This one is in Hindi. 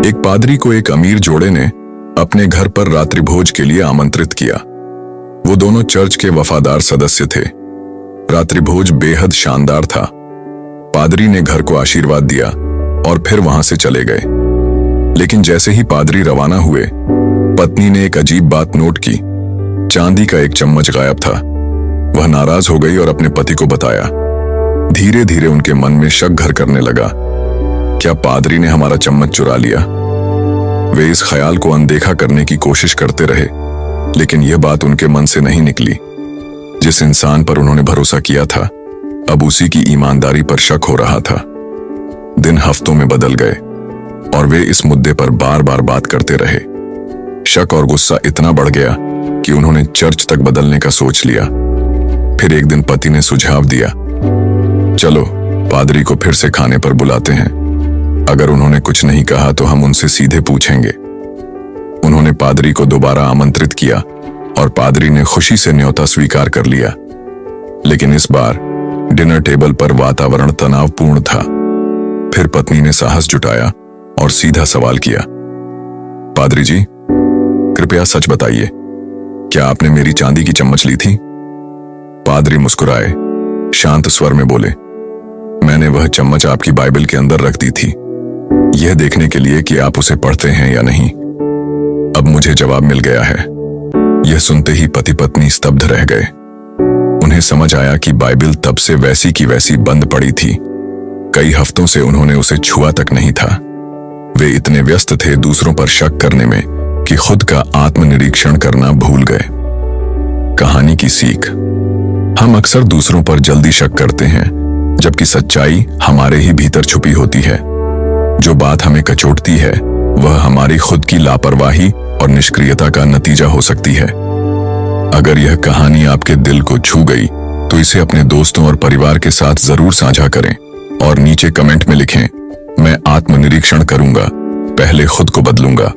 एक पादरी को एक अमीर जोड़े ने अपने घर पर रात्रि भोज के लिए आमंत्रित किया। वो दोनों चर्च के वफादार सदस्य थे। रात्रि भोज बेहद शानदार था। पादरी ने घर को आशीर्वाद दिया और फिर वहां से चले गए। लेकिन जैसे ही पादरी रवाना हुए, पत्नी ने एक अजीब बात नोट की। चांदी का एक चम्मच गायब था। वह नाराज हो गई और अपने पति को बताया। धीरे धीरे उनके मन में शक घर करने लगा। क्या पादरी ने हमारा चम्मच चुरा लिया? वे इस ख्याल को अनदेखा करने की कोशिश करते रहे, लेकिन यह बात उनके मन से नहीं निकली। जिस इंसान पर उन्होंने भरोसा किया था, अब उसी की ईमानदारी पर शक हो रहा था। दिन हफ्तों में बदल गए और वे इस मुद्दे पर बार बार बात करते रहे। शक और गुस्सा इतना बढ़ गया कि उन्होंने चर्च तक बदलने का सोच लिया। फिर एक दिन पति ने सुझाव दिया, चलो पादरी को फिर से खाने पर बुलाते हैं। अगर उन्होंने कुछ नहीं कहा तो हम उनसे सीधे पूछेंगे। उन्होंने पादरी को दोबारा आमंत्रित किया और पादरी ने खुशी से न्योता स्वीकार कर लिया। लेकिन इस बार डिनर टेबल पर वातावरण तनावपूर्ण था। फिर पत्नी ने साहस जुटाया और सीधा सवाल किया, पादरी जी, कृपया सच बताइए, क्या आपने मेरी चांदी की चम्मच ली थी? पादरी मुस्कुराए, शांत स्वर में बोले, मैंने वह चम्मच आपकी बाइबल के अंदर रख दी थी, यह देखने के लिए कि आप उसे पढ़ते हैं या नहीं। अब मुझे जवाब मिल गया है। यह सुनते ही पति पत्नी स्तब्ध रह गए। उन्हें समझ आया कि बाइबल तब से वैसी की वैसी बंद पड़ी थी। कई हफ्तों से उन्होंने उसे छुआ तक नहीं था। वे इतने व्यस्त थे दूसरों पर शक करने में कि खुद का आत्मनिरीक्षण करना भूल गए। कहानी की सीख, हम अक्सर दूसरों पर जल्दी शक करते हैं, जबकि सच्चाई हमारे ही भीतर छुपी होती है। जो बात हमें कचोटती है, वह हमारी खुद की लापरवाही और निष्क्रियता का नतीजा हो सकती है। अगर यह कहानी आपके दिल को छू गई, तो इसे अपने दोस्तों और परिवार के साथ जरूर साझा करें और नीचे कमेंट में लिखें, मैं आत्मनिरीक्षण करूंगा, पहले खुद को बदलूंगा।